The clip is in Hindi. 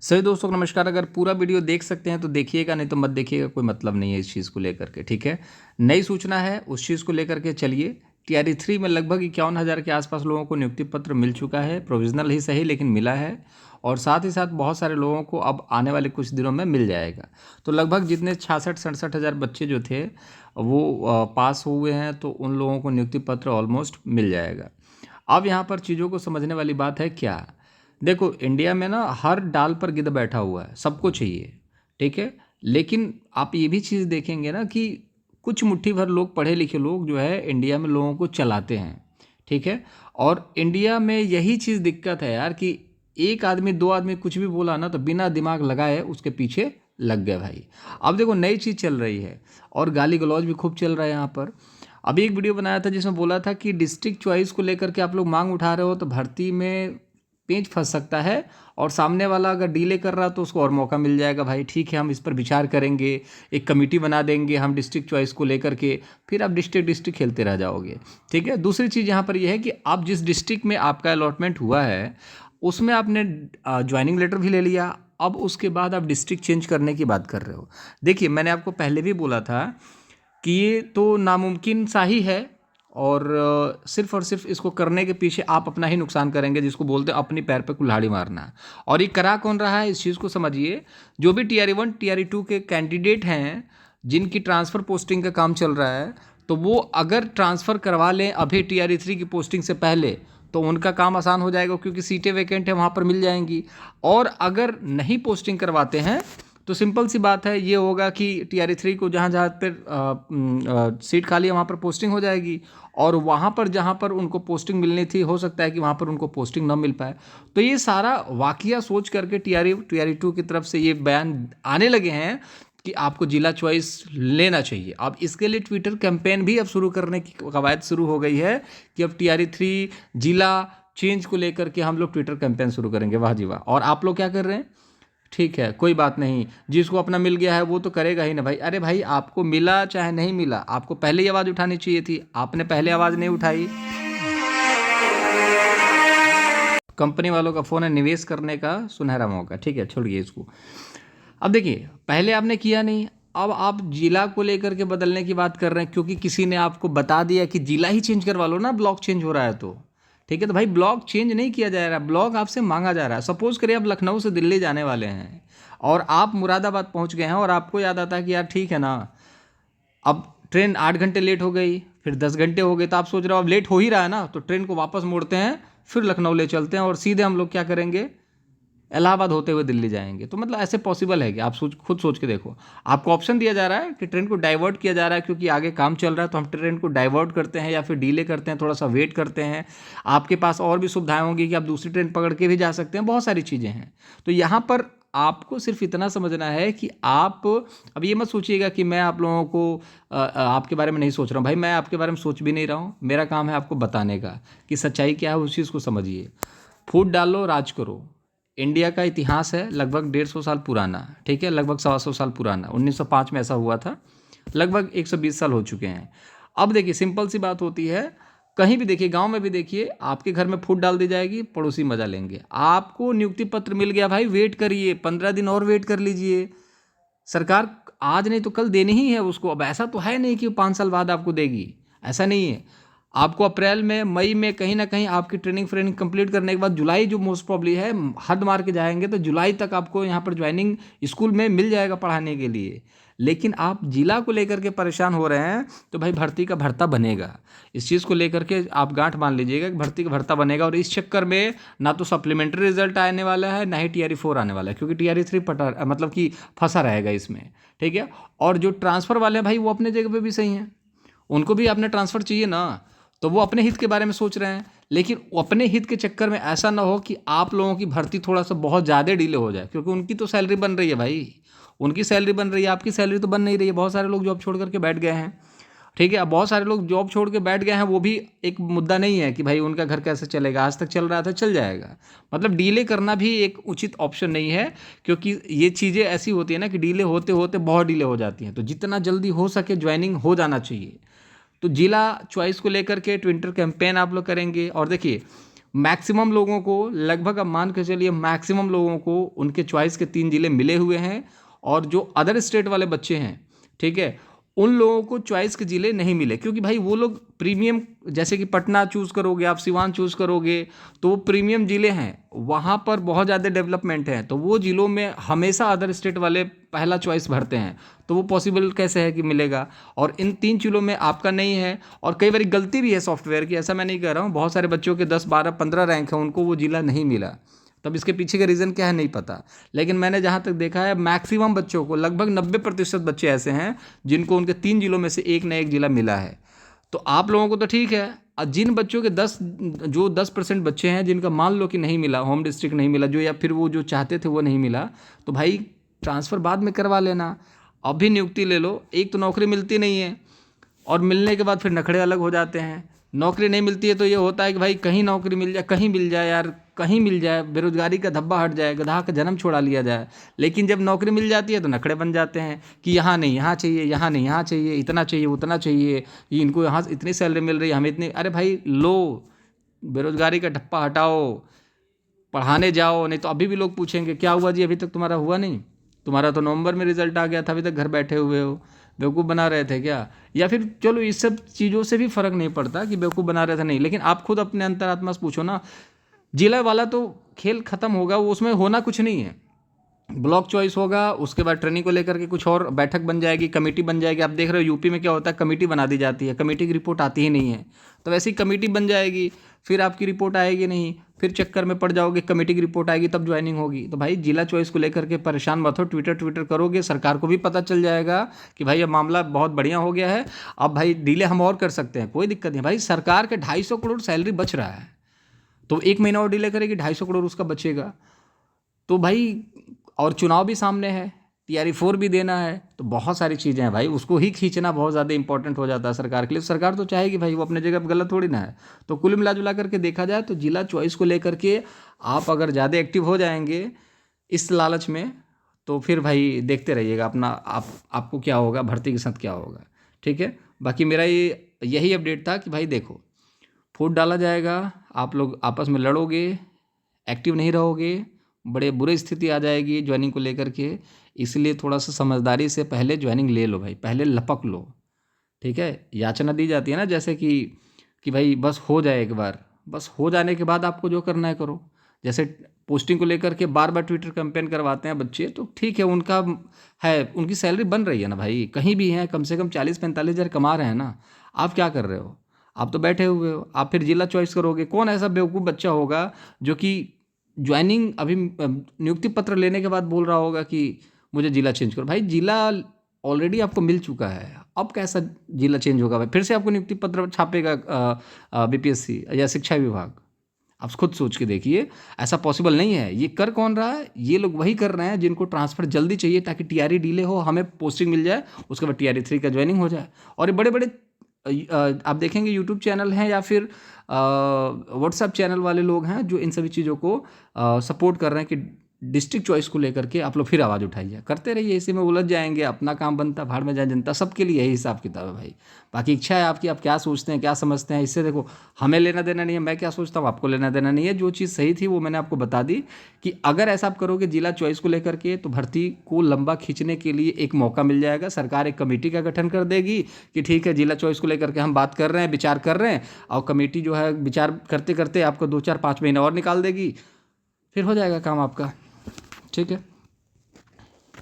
सही दोस्तों को नमस्कार। अगर पूरा वीडियो देख सकते हैं तो देखिएगा, नहीं तो मत देखिएगा, कोई मतलब नहीं है इस चीज़ को लेकर के। ठीक है, नई सूचना है उस चीज़ को लेकर के चलिए। टीआरई 3 में लगभग 51,000 के आसपास लोगों को नियुक्ति पत्र मिल चुका है, प्रोविजनल ही सही लेकिन मिला है। और साथ ही साथ बहुत सारे लोगों को अब आने वाले कुछ दिनों में मिल जाएगा। तो लगभग जितने 66-67 हज़ार बच्चे जो थे वो पास हुए हैं, तो उन लोगों को नियुक्ति पत्र ऑलमोस्ट मिल जाएगा। अब यहाँ पर चीज़ों को समझने वाली बात है क्या। देखो, इंडिया में ना हर डाल पर गिद्ध बैठा हुआ है, सबको चाहिए। ठीक है, लेकिन आप ये भी चीज़ देखेंगे ना कि कुछ मुट्ठी भर लोग, पढ़े लिखे लोग जो है इंडिया में लोगों को चलाते हैं। ठीक है, और इंडिया में यही चीज़ दिक्कत है यार कि एक आदमी दो आदमी कुछ भी बोला ना तो बिना दिमाग लगाए उसके पीछे लग गए भाई। अब देखो, नई चीज़ चल रही है और गाली गलौज भी खूब चल रहा है यहाँ पर। अभी एक वीडियो बनाया था जिसमें बोला था कि डिस्ट्रिक्ट चॉइस को लेकर के आप लोग मांग उठा रहे हो तो भर्ती में पेंच फंस सकता है, और सामने वाला अगर डीले कर रहा तो उसको और मौका मिल जाएगा। भाई ठीक है, हम इस पर विचार करेंगे, एक कमेटी बना देंगे हम डिस्ट्रिक्ट चॉइस को लेकर के, फिर आप डिस्ट्रिक्ट खेलते रह जाओगे। ठीक है, दूसरी चीज़ यहाँ पर यह है कि आप जिस डिस्ट्रिक्ट में आपका अलॉटमेंट हुआ है उसमें आपने ज्वाइनिंग लेटर भी ले लिया, अब उसके बाद आप डिस्ट्रिक्ट चेंज करने की बात कर रहे हो। देखिए, मैंने आपको पहले भी बोला था कि ये तो नामुमकिन सा ही है, और सिर्फ और सिर्फ इसको करने के पीछे आप अपना ही नुकसान करेंगे, जिसको बोलते हैं अपनी पैर पे कुल्हाड़ी मारना। और ये करा कौन रहा है इस चीज़ को समझिए। जो भी टीआरई 1 टीआरई 2 के कैंडिडेट हैं जिनकी ट्रांसफ़र पोस्टिंग का काम चल रहा है, तो वो अगर ट्रांसफ़र करवा लें अभी टीआरई 3 की पोस्टिंग से पहले तो उनका काम आसान हो जाएगा, क्योंकि सीटें वैकेंट है वहाँ पर मिल जाएंगी। और अगर नहीं पोस्टिंग करवाते हैं तो सिंपल सी बात है, ये होगा कि टीआरई 3 को जहाँ जहाँ पर सीट खाली है वहाँ पर पोस्टिंग हो जाएगी, और वहाँ पर जहाँ पर उनको पोस्टिंग मिलनी थी हो सकता है कि वहाँ पर उनको पोस्टिंग ना मिल पाए। तो ये सारा वाकया सोच करके टीआरई 2 की तरफ से ये बयान आने लगे हैं कि आपको जिला चॉइस लेना चाहिए। अब इसके लिए ट्विटर कैंपेन भी अब शुरू करने की कवायद शुरू हो गई है कि अब टीआरई 3 जिला चेंज को लेकर के हम लोग ट्विटर कैंपेन शुरू करेंगे। वाह जी वाह। और आप लोग क्या कर रहे हैं? ठीक है, कोई बात नहीं, जिसको अपना मिल गया है वो तो करेगा ही ना भाई। अरे भाई, आपको मिला चाहे नहीं मिला, आपको पहले ही आवाज़ उठानी चाहिए थी, आपने पहले आवाज़ नहीं उठाई। कंपनी वालों का फ़ोन है, निवेश करने का सुनहरा मौका। ठीक है, छोड़िए इसको। अब देखिए, पहले आपने किया नहीं, अब आप जिला को लेकर के बदलने की बात कर रहे हैं, क्योंकि किसी ने आपको बता दिया कि जिला ही चेंज करवा लो ना, ब्लॉक चेंज हो रहा है तो। ठीक है, तो भाई ब्लॉक चेंज नहीं किया जा रहा, ब्लॉक आपसे मांगा जा रहा है। सपोज करिए आप लखनऊ से दिल्ली जाने वाले हैं और आप मुरादाबाद पहुंच गए हैं, और आपको याद आता है कि यार ठीक है ना, अब ट्रेन 8 घंटे लेट हो गई, फिर 10 घंटे हो गए, तो आप सोच रहे हो अब लेट हो ही रहा है ना, तो ट्रेन को वापस मोड़ते हैं, फिर लखनऊ ले चलते हैं और सीधे हम लोग क्या करेंगे, इलाहाबाद होते हुए दिल्ली जाएंगे। तो मतलब ऐसे पॉसिबल है कि आप खुद सोच के देखो। आपको ऑप्शन दिया जा रहा है कि ट्रेन को डाइवर्ट किया जा रहा है, क्योंकि आगे काम चल रहा है, तो हम ट्रेन को डाइवर्ट करते हैं या फिर डीले करते हैं, थोड़ा सा वेट करते हैं। आपके पास और भी सुविधाएं होंगी कि आप दूसरी ट्रेन पकड़ के भी जा सकते हैं, बहुत सारी चीज़ें हैं। तो यहाँ पर आपको सिर्फ इतना समझना है कि आप अब ये मत सोचिएगा कि मैं आप लोगों को आपके बारे में नहीं सोच रहा हूँ। भाई मैं आपके बारे में सोच भी नहीं रहा हूँ, मेरा काम है आपको बताने का कि सच्चाई क्या है, उस चीज़ को समझिए। फूट डालो, राज करो। इंडिया का इतिहास है लगभग 150 साल पुराना। ठीक है, लगभग 125 साल पुराना। 1905 में ऐसा हुआ था, लगभग 120 साल हो चुके हैं। अब देखिए, सिंपल सी बात होती है, कहीं भी देखिए, गांव में भी देखिए, आपके घर में फूट डाल दी जाएगी, पड़ोसी मजा लेंगे। आपको नियुक्ति पत्र मिल गया भाई, वेट करिए, 15 दिन और वेट कर लीजिए। सरकार आज नहीं तो कल देनी ही है उसको। अब ऐसा तो है नहीं कि 5 साल बाद आपको देगी, ऐसा नहीं है। आपको अप्रैल में, मई में कहीं ना कहीं आपकी ट्रेनिंग कंप्लीट करने के बाद जुलाई जो मोस्ट प्रॉब्ली है, हद मार के जाएंगे तो जुलाई तक आपको यहाँ पर ज्वाइनिंग स्कूल में मिल जाएगा पढ़ाने के लिए। लेकिन आप जिला को लेकर के परेशान हो रहे हैं, तो भाई भर्ती का भर्ता बनेगा। इस चीज़ को लेकर के आप गांठ मान लीजिएगा कि भर्ती का भर्ता बनेगा, और इस चक्कर में ना तो सप्लीमेंट्री रिजल्ट आने वाला है, ना ही टीआरई 4 आने वाला है, क्योंकि टीआरई 3 मतलब कि फंसा रहेगा इसमें। ठीक है, और जो ट्रांसफ़र वाले हैं भाई, वो अपने जगह पे भी सही हैं, उनको भी अपने ट्रांसफ़र चाहिए ना, तो वो अपने हित के बारे में सोच रहे हैं। लेकिन अपने हित के चक्कर में ऐसा ना हो कि आप लोगों की भर्ती थोड़ा सा बहुत ज़्यादा डिले हो जाए, क्योंकि उनकी तो सैलरी बन रही है भाई, उनकी सैलरी बन रही है, आपकी सैलरी तो बन नहीं रही है। बहुत सारे लोग जॉब छोड़ करके बैठ गए हैं। ठीक है, अब बहुत सारे लोग जॉब छोड़ के बैठ गए हैं, वो भी एक मुद्दा नहीं है कि भाई उनका घर कैसे चलेगा, आज तक चल रहा था चल जाएगा। मतलब डीले करना भी एक उचित ऑप्शन नहीं है, क्योंकि ये चीज़ें ऐसी होती है ना कि डीले होते होते बहुत डीले हो जाती हैं। तो जितना जल्दी हो सके ज्वाइनिंग हो जाना चाहिए। तो जिला चॉइस को लेकर के ट्विटर कैंपेन आप लोग करेंगे। और देखिए, मैक्सिमम लोगों को, लगभग आप मान के चलिए मैक्सिमम लोगों को उनके चॉइस के 3 जिले मिले हुए हैं, और जो अदर स्टेट वाले बच्चे हैं, ठीक है, उन लोगों को चॉइस के ज़िले नहीं मिले, क्योंकि भाई वो लोग प्रीमियम, जैसे कि पटना चूज़ करोगे आप, सिवान चूज़ करोगे, तो वो प्रीमियम ज़िले हैं, वहाँ पर बहुत ज़्यादा डेवलपमेंट है, तो वो ज़िलों में हमेशा अदर स्टेट वाले पहला चॉइस भरते हैं, तो वो पॉसिबल कैसे है कि मिलेगा। और इन 3 जिलों में आपका नहीं है, और कई बार गलती भी है सॉफ्टवेयर की, ऐसा मैं नहीं कह रहा हूँ, बहुत सारे बच्चों के 10 12 15 रैंक है, उनको वो ज़िला नहीं मिला। तब इसके पीछे का रीज़न क्या है नहीं पता, लेकिन मैंने जहाँ तक देखा है मैक्सिमम बच्चों को, लगभग 90% बच्चे ऐसे हैं जिनको उनके 3 जिलों में से एक न एक जिला मिला है। तो आप लोगों को तो ठीक है, जिन बच्चों के 10% बच्चे हैं जिनका मान लो कि नहीं मिला, होम डिस्ट्रिक्ट नहीं मिला जो, या फिर वो जो चाहते थे वो नहीं मिला, तो भाई ट्रांसफ़र बाद में करवा लेना, अभी नियुक्ति ले लो। एक तो नौकरी मिलती नहीं है, और मिलने के बाद फिर नखड़े अलग हो जाते हैं। नौकरी नहीं मिलती है तो ये होता है कि भाई कहीं नौकरी मिल जाए, कहीं मिल जाए यार, कहीं मिल जाए, बेरोजगारी का धब्बा हट जाए, गधा का जन्म छोड़ा लिया जाए। लेकिन जब नौकरी मिल जाती है तो नखड़े बन जाते हैं कि यहाँ नहीं यहाँ चाहिए, यहाँ नहीं यहाँ चाहिए, इतना चाहिए उतना चाहिए, इनको यहाँ इतनी सैलरी मिल रही है, हमें इतनी। अरे भाई लो, बेरोजगारी का ठप्पा हटाओ, पढ़ाने जाओ। नहीं तो अभी भी लोग पूछेंगे क्या हुआ जी, अभी तक तुम्हारा हुआ नहीं, तुम्हारा तो नवंबर में रिजल्ट आ गया था, अभी तक घर बैठे हुए हो, बेवकूफ़ बना रहे थे क्या। या फिर चलो इस सब चीज़ों से भी फ़र्क नहीं पड़ता कि बेवकूफ़ बना रहे थे, नहीं, लेकिन आप खुद अपने अंतरात्मा से पूछो ना, जिला वाला तो खेल खत्म होगा, वो उसमें होना कुछ नहीं है। ब्लॉक चॉइस होगा, उसके बाद ट्रेनिंग को लेकर के कुछ और बैठक बन जाएगी, कमेटी बन जाएगी। आप देख रहे हो यूपी में क्या होता है, कमेटी बना दी जाती है, कमेटी की रिपोर्ट आती ही नहीं है, तो वैसे ही कमेटी बन जाएगी, फिर आपकी रिपोर्ट आएगी नहीं, फिर चक्कर में पड़ जाओगे, कमेटी की रिपोर्ट आएगी तब ज्वाइनिंग होगी। तो भाई जिला चॉइस को लेकर के परेशान मत हो, ट्विटर करोगे, सरकार को भी पता चल जाएगा कि भाई अब मामला बहुत बढ़िया हो गया है, अब भाई डीले हम और कर सकते हैं, कोई दिक्कत नहीं। भाई सरकार के 250 करोड़ सैलरी बच रहा है, तो 1 महीना और डिले करेगी, 250 करोड़ उसका बचेगा। तो भाई, और चुनाव भी सामने है, TRE 4 भी देना है, तो बहुत सारी चीज़ें हैं भाई, उसको ही खींचना बहुत ज़्यादा इंपॉर्टेंट हो जाता है सरकार के लिए। सरकार तो चाहेगी भाई, वो अपने जगह पर गलत थोड़ी ना है। तो कुल मिला जुला करके देखा जाए तो जिला चॉइस को लेकर के आप अगर ज़्यादा एक्टिव हो जाएंगे इस लालच में, तो फिर भाई देखते रहिएगा अपना, आपको क्या होगा, भर्ती के साथ क्या होगा, ठीक है। बाकी मेरा ये यही अपडेट था कि भाई देखो, फूट डाला जाएगा, आप लोग आपस में लड़ोगे, एक्टिव नहीं रहोगे, बड़े बुरे स्थिति आ जाएगी ज्वाइनिंग को लेकर के। इसलिए थोड़ा सा समझदारी से पहले ज्वाइनिंग ले लो भाई, पहले लपक लो, ठीक है। याचना दी जाती है ना, जैसे कि भाई बस हो जाए एक बार, बस हो जाने के बाद आपको जो करना है करो। जैसे पोस्टिंग को लेकर के बार बार ट्विटर कैंपेन करवाते हैं बच्चे, तो ठीक है, उनका है, उनकी सैलरी बन रही है ना भाई, कहीं भी हैं, कम से कम 40-45 हज़ार कमा रहे हैं ना। आप क्या कर रहे हो, आप तो बैठे हुए हो। आप फिर जिला चॉइस करोगे, कौन ऐसा बेवकूफ़ बच्चा होगा जो कि ज्वाइनिंग अभी नियुक्ति पत्र लेने के बाद बोल रहा होगा कि मुझे जिला चेंज करो। भाई जिला ऑलरेडी आपको मिल चुका है, अब कैसा जिला चेंज होगा भाई, फिर से आपको नियुक्ति पत्र छापेगा BPSC या शिक्षा विभाग। आप खुद सोच के देखिए, ऐसा पॉसिबल नहीं है। ये कर कौन रहा है, ये लोग वही कर रहे हैं जिनको ट्रांसफ़र जल्दी चाहिए, ताकि TRE डिले हो, हमें पोस्टिंग मिल जाए, उसके बाद TRE 3 का ज्वाइनिंग हो जाए। और ये बड़े बड़े आप देखेंगे यूट्यूब चैनल हैं या फिर व्हाट्सएप चैनल वाले लोग हैं जो इन सभी चीज़ों को सपोर्ट कर रहे हैं कि डिस्ट्रिक्ट चॉइस को लेकर के आप लोग फिर आवाज़ उठाइए, करते रहिए, इसी में उलझ जाएंगे, अपना काम बनता, भाड़ में जाए जनता। सबके लिए यही हिसाब किताब है भाई। बाकी इच्छा है आपकी, आप क्या सोचते हैं, क्या समझते हैं, इससे देखो हमें लेना देना नहीं है, मैं क्या सोचता हूँ आपको लेना देना नहीं है। जो चीज़ सही थी वो मैंने आपको बता दी कि अगर ऐसा आप करोगे जिला चॉइस को लेकर के, तो भर्ती को लंबा खींचने के लिए एक मौका मिल जाएगा। सरकार एक कमेटी का गठन कर देगी कि ठीक है, जिला चॉइस को लेकर के हम बात कर रहे हैं, विचार कर रहे हैं, और कमेटी जो है विचार करते करते आपको 2-4-5 महीने और निकाल देगी, फिर हो जाएगा काम आपका, ठीक है।